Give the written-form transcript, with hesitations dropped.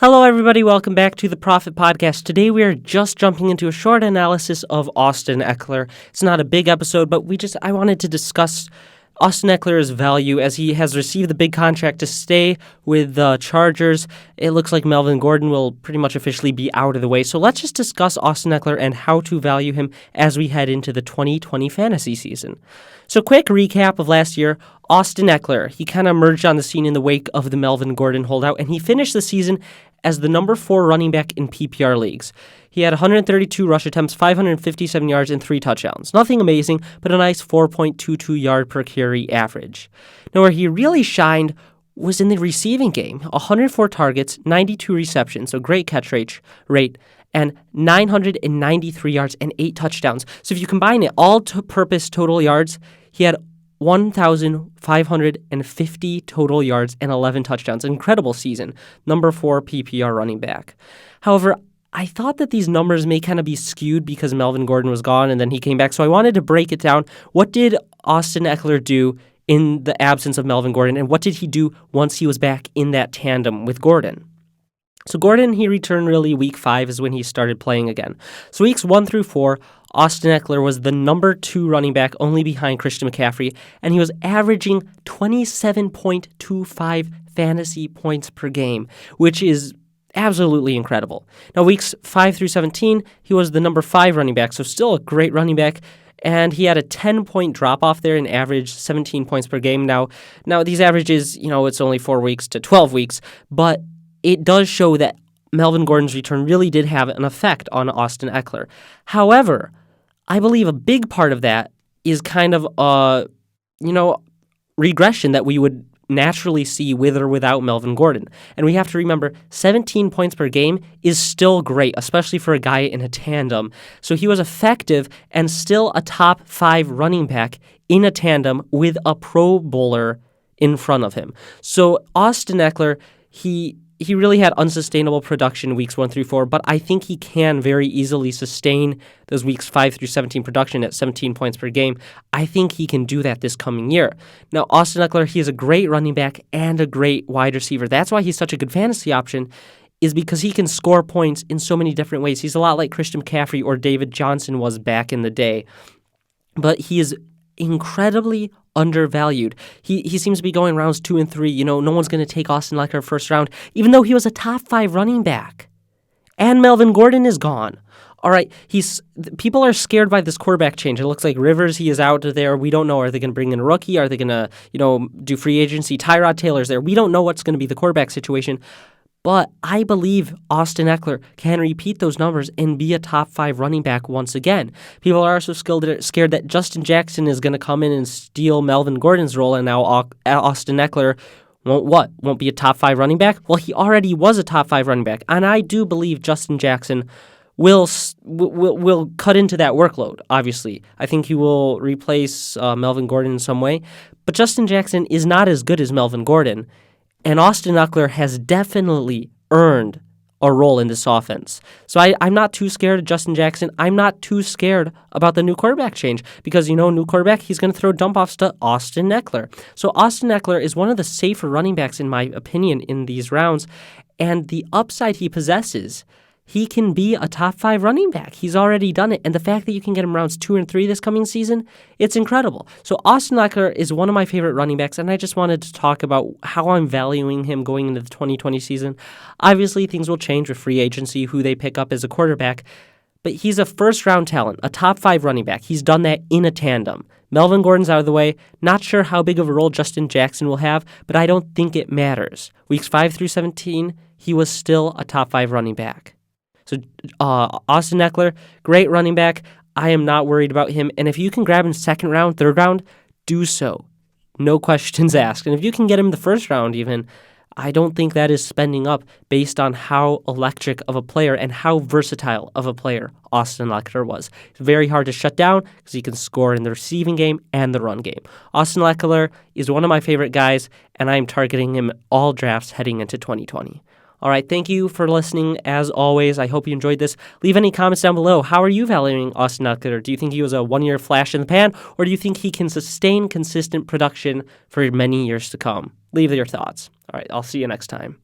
Hello, everybody. Welcome back to the Profit Podcast. Today, we are just jumping into a short analysis of Austin Ekeler. It's not a big episode, but I wanted to discuss Austin Ekeler's value as he has received the big contract to stay with the Chargers. It looks like Melvin Gordon will pretty much officially be out of the way. So let's just discuss Austin Ekeler and how to value him as we head into the 2020 fantasy season. So quick recap of last year. Austin Ekeler, he kind of emerged on the scene in the wake of the Melvin Gordon holdout, and he finished the season as the number 4 running back in PPR leagues. He had 132 rush attempts, 557 yards, and 3 touchdowns. Nothing amazing, but a nice 4.22 yard per carry average. Now, where he really shined was in the receiving game. 104 targets, 92 receptions, so great catch rate, and 993 yards and 8 touchdowns. So if you combine it, all-purpose total yards, he had 1,550 total yards and 11 touchdowns. Incredible season. Number 4 PPR running back. However, I thought that these numbers may kind of be skewed because Melvin Gordon was gone and then he came back. So I wanted to break it down. What did Austin Ekeler do in the absence of Melvin Gordon, and what did he do once he was back in that tandem with Gordon? So Gordon, he returned really week 5 is when he started playing again. So weeks 1 through 4, Austin Ekeler was the number 2 running back, only behind Christian McCaffrey, and he was averaging 27.25 fantasy points per game, which is absolutely incredible. Now, weeks 5 through 17, he was the number 5 running back, so still a great running back, and he had a 10-point drop-off there and averaged 17 points per game. Now these averages, it's only 4 weeks to 12 weeks, but it does show that Melvin Gordon's return really did have an effect on Austin Ekeler. However, I believe a big part of that is kind of a, regression that we would naturally see with or without Melvin Gordon. And we have to remember 17 points per game is still great, especially for a guy in a tandem. So he was effective and still a top 5 running back in a tandem with a Pro Bowler in front of him. So Austin Ekeler, he really had unsustainable production weeks 1 through 4, but I think he can very easily sustain those weeks 5 through 17 production at 17 points per game. I think he can do that this coming year. Now, Austin Ekeler, he is a great running back and a great wide receiver. That's why he's such a good fantasy option, is because he can score points in so many different ways. He's a lot like Christian McCaffrey or David Johnson was back in the day, but he is incredibly undervalued. He seems to be going rounds 2 and 3. No one's going to take Austin Ekeler first round, even though he was a top 5 running back. And Melvin Gordon is gone. All right, people are scared by this quarterback change. It looks like Rivers, he is out there. We don't know. Are they going to bring in a rookie? Are they going to, do free agency? Tyrod Taylor's there. We don't know what's going to be the quarterback situation. But I believe Austin Ekeler can repeat those numbers and be a top 5 running back once again. People are also scared that Justin Jackson is going to come in and steal Melvin Gordon's role, and now Austin Ekeler won't be a top 5 running back? Well, he already was a top 5 running back, and I do believe Justin Jackson will cut into that workload, obviously. I think he will replace Melvin Gordon in some way, but Justin Jackson is not as good as Melvin Gordon. And Austin Ekeler has definitely earned a role in this offense. So I'm not too scared of Justin Jackson. I'm not too scared about the new quarterback change because, new quarterback, he's going to throw dump-offs to Austin Ekeler. So Austin Ekeler is one of the safer running backs, in my opinion, in these rounds. And the upside he possesses, he can be a top 5 running back. He's already done it. And the fact that you can get him rounds 2 and 3 this coming season, it's incredible. So Austin Ekeler is one of my favorite running backs, and I just wanted to talk about how I'm valuing him going into the 2020 season. Obviously, things will change with free agency, who they pick up as a quarterback, but he's a first-round talent, a top 5 running back. He's done that in a tandem. Melvin Gordon's out of the way. Not sure how big of a role Justin Jackson will have, but I don't think it matters. Weeks 5 through 17, he was still a top 5 running back. So Austin Ekeler, great running back. I am not worried about him. And if you can grab him 2nd round, 3rd round, do so. No questions asked. And if you can get him the 1st round even, I don't think that is spending up based on how electric of a player and how versatile of a player Austin Ekeler was. It's very hard to shut down because he can score in the receiving game and the run game. Austin Ekeler is one of my favorite guys, and I'm targeting him all drafts heading into 2020. All right, thank you for listening. As always, I hope you enjoyed this. Leave any comments down below. How are you valuing Austin Ekeler? Do you think he was a one-year flash in the pan, or do you think he can sustain consistent production for many years to come? Leave your thoughts. All right, I'll see you next time.